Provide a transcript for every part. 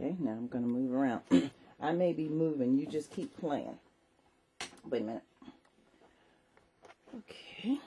Okay, now I'm going to move around. I may be moving. You just keep playing. Wait a minute. Okay.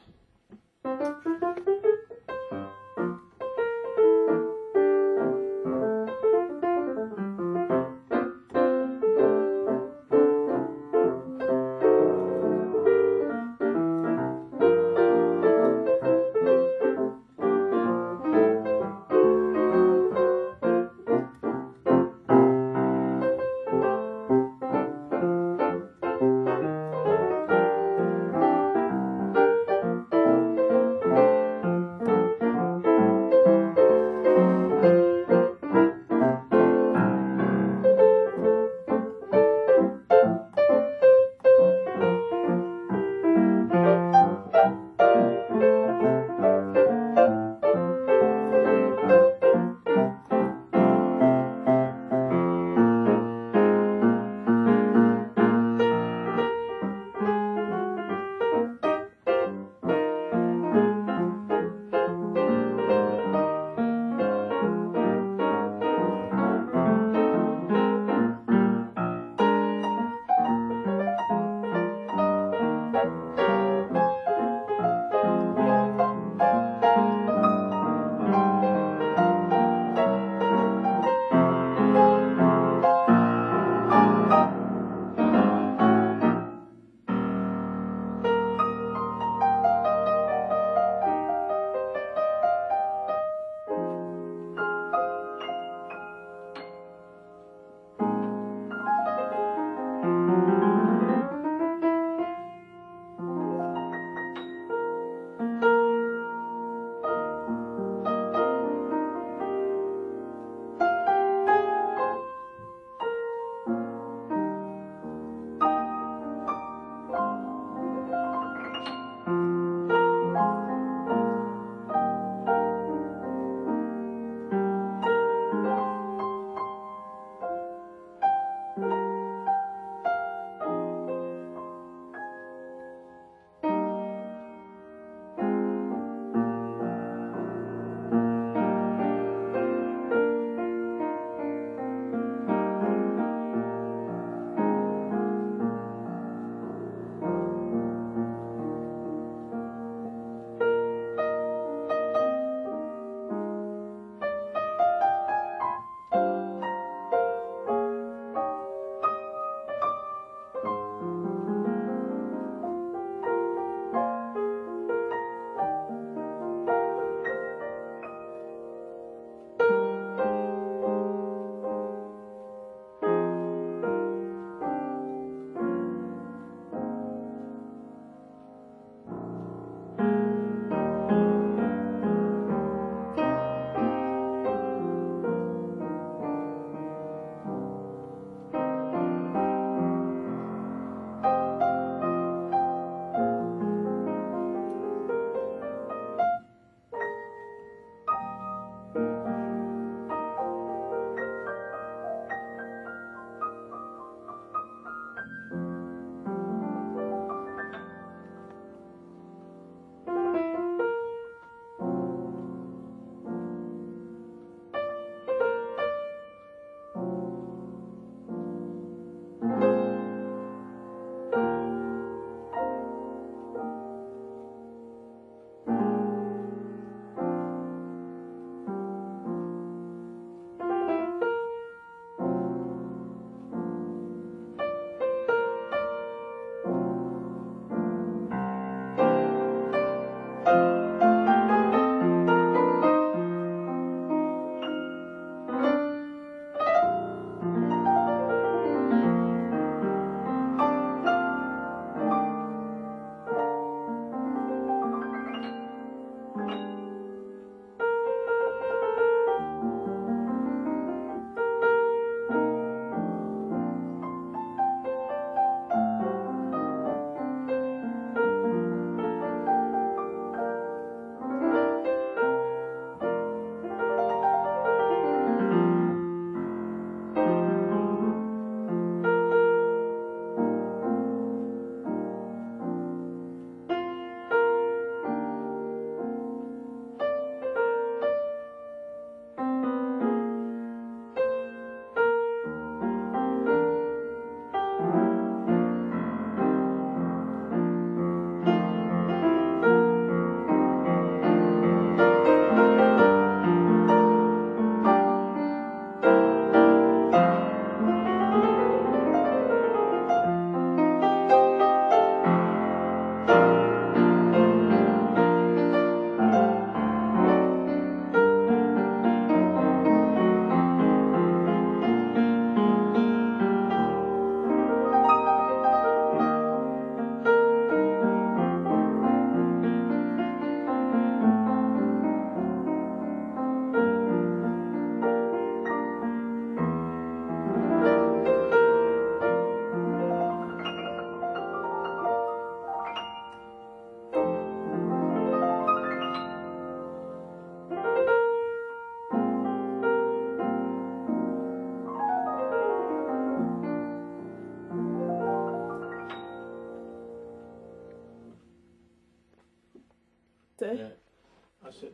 say? Yeah. I said,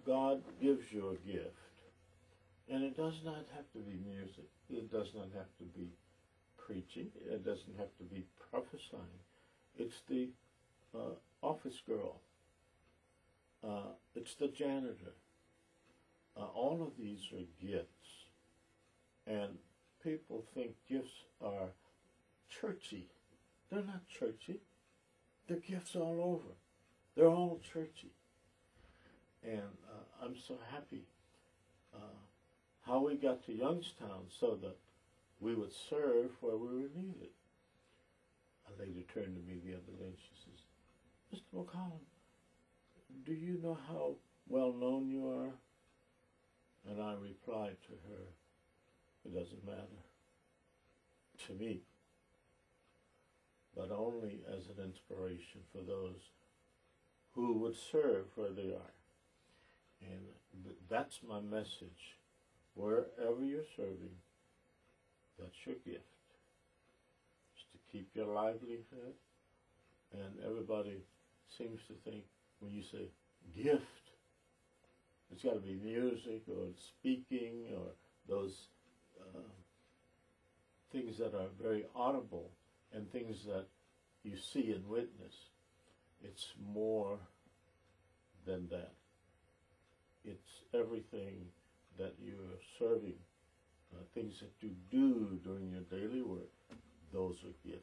God gives you a gift. And it does not have to be music. It does not have to be preaching. It doesn't have to be prophesying. It's the office girl. It's the janitor. All of these are gifts. And people think gifts are churchy. They're not churchy. They're gifts all over. They're all churchy. And I'm so happy how we got to Youngstown so that we would serve where we were needed. A lady turned to me the other day and she says, Mr. McCollum, do you know how well known you are? And I replied to her, it doesn't matter to me, but only as an inspiration for those who would serve where they are. And that's my message. Wherever you're serving, that's your gift. It's to keep your livelihood. And everybody seems to think when you say gift, it's got to be music or speaking or those things that are very audible and things that you see and witness. It's more than that. It's everything that you are serving, things that you do during your daily work. Those are gifts.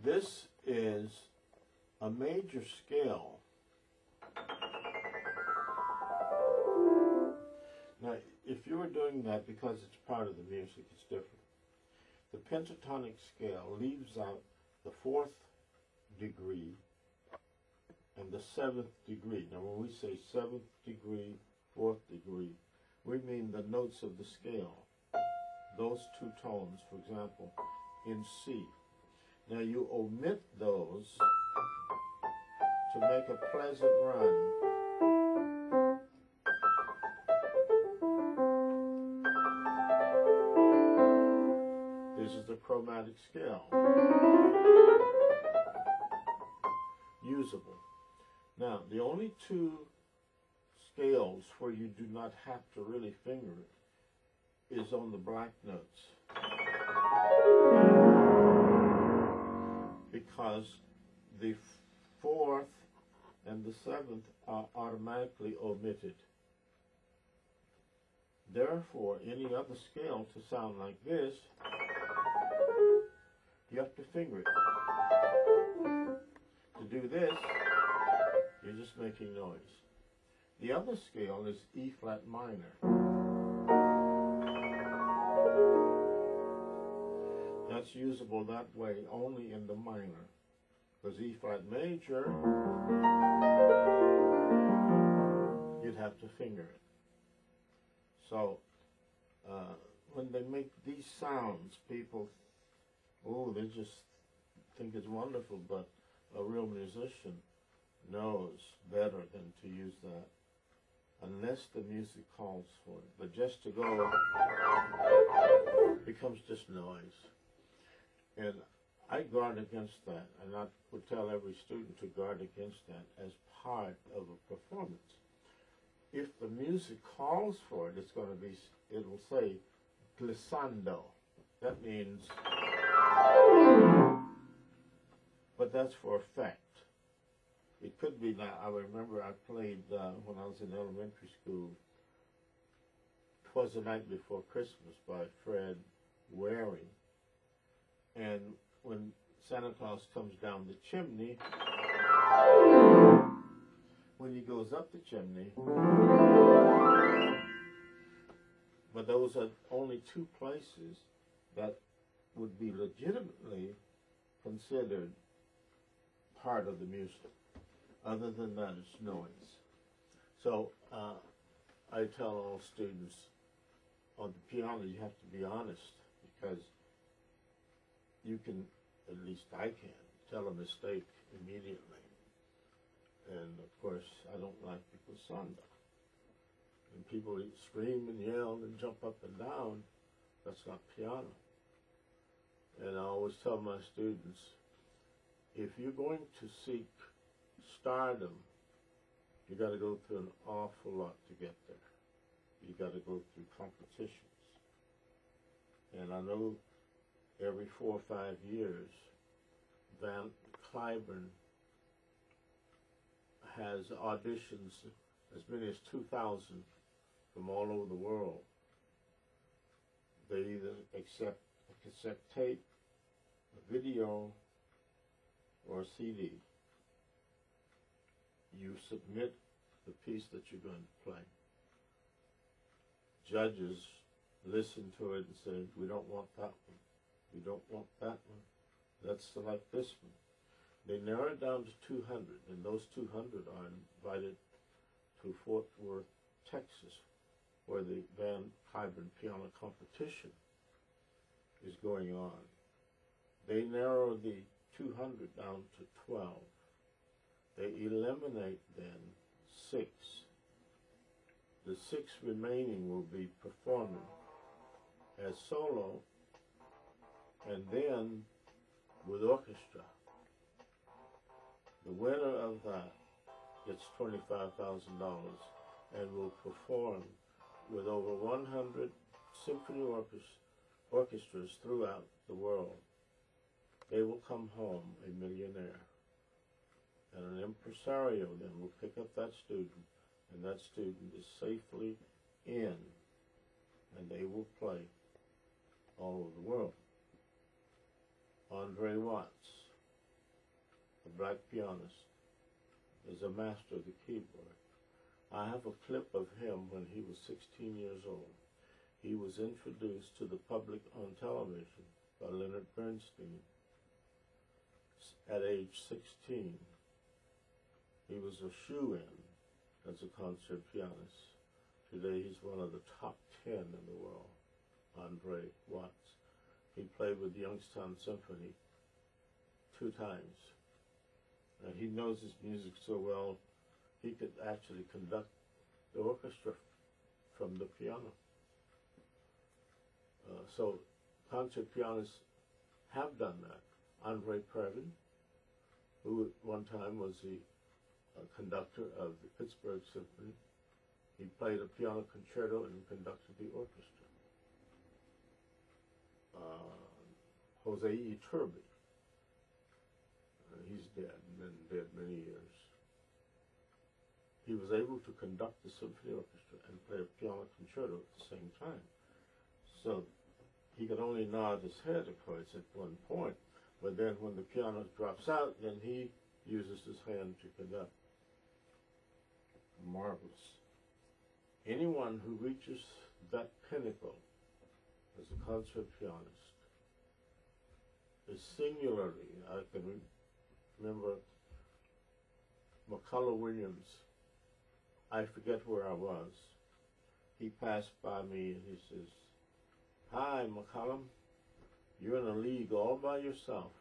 This is a major scale. Now, if you were doing that because it's part of the music, it's different. The pentatonic scale leaves out the 4th degree and the 7th degree. Now, when we say 7th degree, 4th degree, we mean the notes of the scale. Those two tones, for example, in C. Now, you omit those to make a pleasant run. This is the chromatic scale. Usable. Now, the only two scales where you do not have to really finger it is on the black notes. Because the 4th and the 7th are automatically omitted. Therefore, any other scale to sound like this finger it. To do this, you're just making noise. The other scale is E flat minor. That's usable that way only in the minor. Because E flat major, you'd have to finger it. So, when they make these sounds, people, they just think it's wonderful, but a real musician knows better than to use that, unless the music calls for it. But just to go becomes just noise. And I guard against that, and I would tell every student to guard against that as part of a performance. If the music calls for it, it'll say glissando. That means, but that's for effect. It could be that, I remember I played when I was in elementary school, 'Twas the Night Before Christmas by Fred Waring. And when Santa Claus comes down the chimney, when he goes up the chimney, but those are only two places that would be legitimately considered part of the music. Other than that, it's noise. So I tell all students, on the piano, you have to be honest, because you can, at least I can, tell a mistake immediately. And of course, I don't like people's samba. And people scream and yell and jump up and down. That's not piano. And I always tell my students, if you're going to seek stardom, you got to go through an awful lot to get there. You got to go through competitions. And I know every 4 or 5 years, Van Cliburn has auditions, as many as 2,000 from all over the world. They either accept a cassette tape, a video, or a CD. You submit the piece that you're going to play. Judges listen to it and say, we don't want that one. We don't want that one. Let's select this one. They narrow it down to 200, and those 200 are invited to Fort Worth, Texas, where the Van Cliburn piano competition is going on. They narrow the 200 down to 12. They eliminate then 6. The 6 remaining will be performing as solo and then with orchestra. The winner of that gets $25,000 and will perform with over 100 symphony orchestras throughout the world. They will come home a millionaire. And an impresario then will pick up that student, and that student is safely in, and they will play all over the world. Andre Watts, the black pianist, is a master of the keyboard. I have a clip of him when he was 16 years old. He was introduced to the public on television by Leonard Bernstein at age 16. He was a shoo-in as a concert pianist. Today he's one of the top 10 in the world, Andre Watts. He played with the Youngstown Symphony 2 times. And he knows his music so well, he could actually conduct the orchestra from the piano. So concert pianists have done that. Andre Previn, who at one time was the conductor of the Pittsburgh Symphony, he played a piano concerto and conducted the orchestra. Jose Iturbi, he's dead, and been dead many years. He was able to conduct the symphony orchestra and play a piano concerto at the same time. So he could only nod his head, of course, at one point, But then when the piano drops out, then he uses his hand to conduct. Marvelous. Anyone who reaches that pinnacle as a concert pianist is singularly, I can remember McCullough Williams. I forget where I was. He passed by me and he says, "Hi, McCollum, you're in a league all by yourself."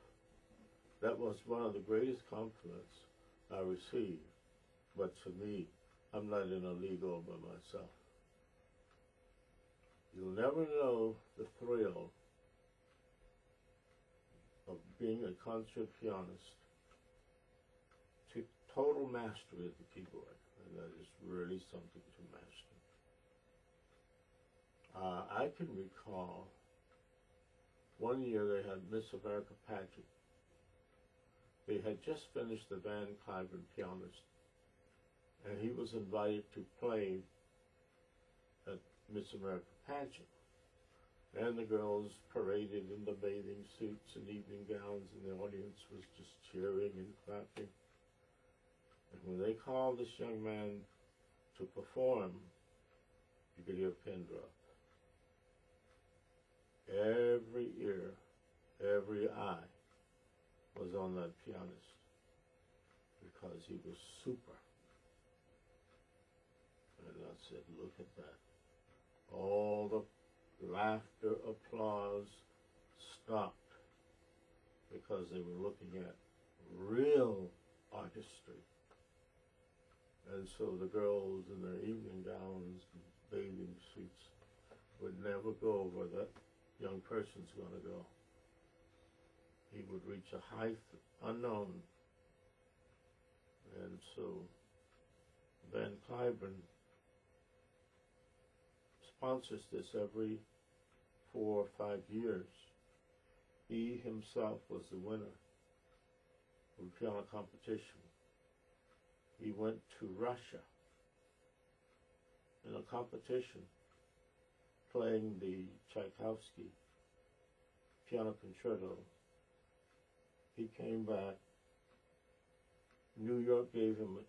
That was one of the greatest compliments I received. But to me, I'm not in a league all by myself. You'll never know the thrill of being a concert pianist to total mastery of the keyboard. And that is really something to master. I can recall one year they had Miss America pageant. They had just finished the Van Cliburn pianist, and he was invited to play at Miss America pageant. And the girls paraded in the bathing suits and evening gowns, and the audience was just cheering and clapping. And when they called this young man to perform, you could hear a pin drop. Every ear, every eye was on that pianist because he was super. And I said, look at that. All the laughter, applause stopped because they were looking at real artistry. And so the girls in their evening gowns and bathing suits would never go where that young person's going to go. He would reach a height unknown. And so Van Cliburn sponsors this every 4 or 5 years. He himself was the winner of the piano competition. He went to Russia in a competition playing the Tchaikovsky piano concerto. He came back. New York gave him a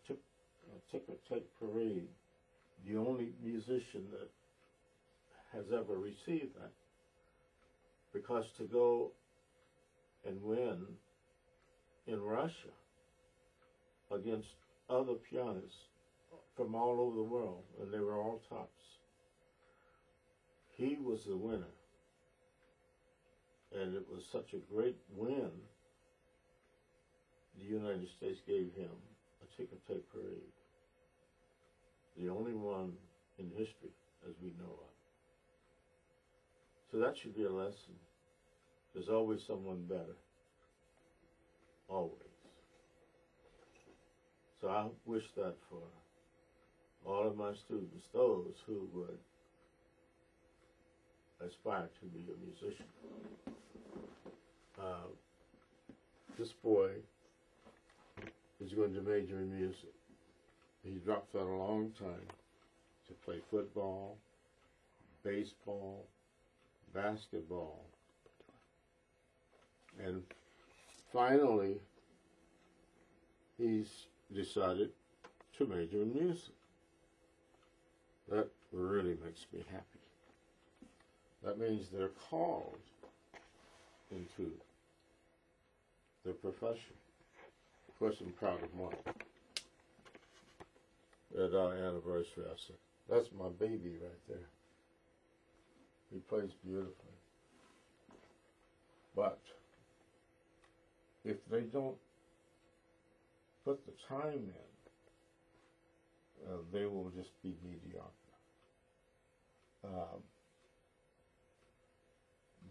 ticker-tape parade, the only musician that has ever received that. Because to go and win in Russia against other pianists from all over the world, and they were all tops, he was the winner. And it was such a great win, the United States gave him a ticker-tape parade. The only one in history, as we know of. So that should be a lesson. There's always someone better. Always. So I wish that for all of my students, those who would aspire to be a musician. This boy is going to major in music. He dropped out a long time to play football, baseball, basketball, and finally he's decided to major in music. That really makes me happy. That means they're called into their profession. Of course, I'm proud of mine. At our anniversary, I said, that's my baby right there. He plays beautifully. But if they don't put the time in, they will just be mediocre.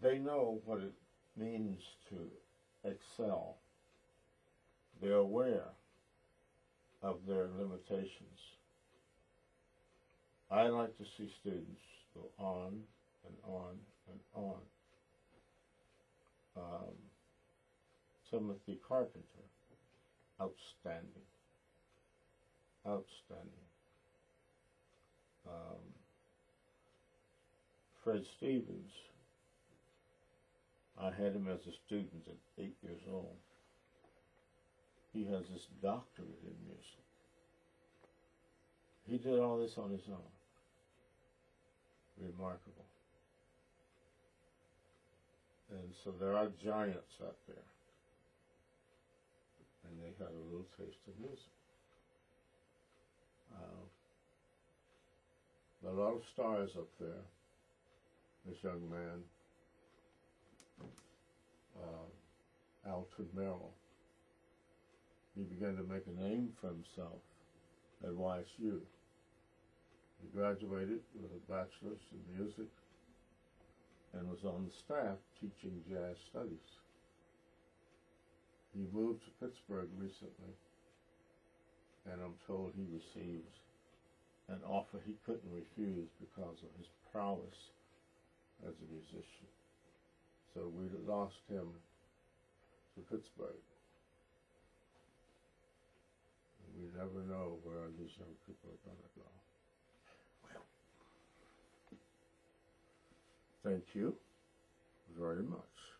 They know what it means to excel. They're aware of their limitations. I like to see students go on and on and on. Timothy Carpenter, outstanding. Outstanding. Fred Stevens, I had him as a student at 8 years He has his doctorate in music. He did all this on his own. Remarkable. And so there are giants out there. And they had a little taste of music. A lot of stars up there. This young man, Alton Merrill, he began to make a name for himself at YSU. He graduated with a bachelor's in music and was on the staff teaching jazz studies. He moved to Pittsburgh recently, and I'm told he received an offer he couldn't refuse because of his prowess as a musician. So we lost him to Pittsburgh. And we never know where these young people are going to go. Well, thank you very much.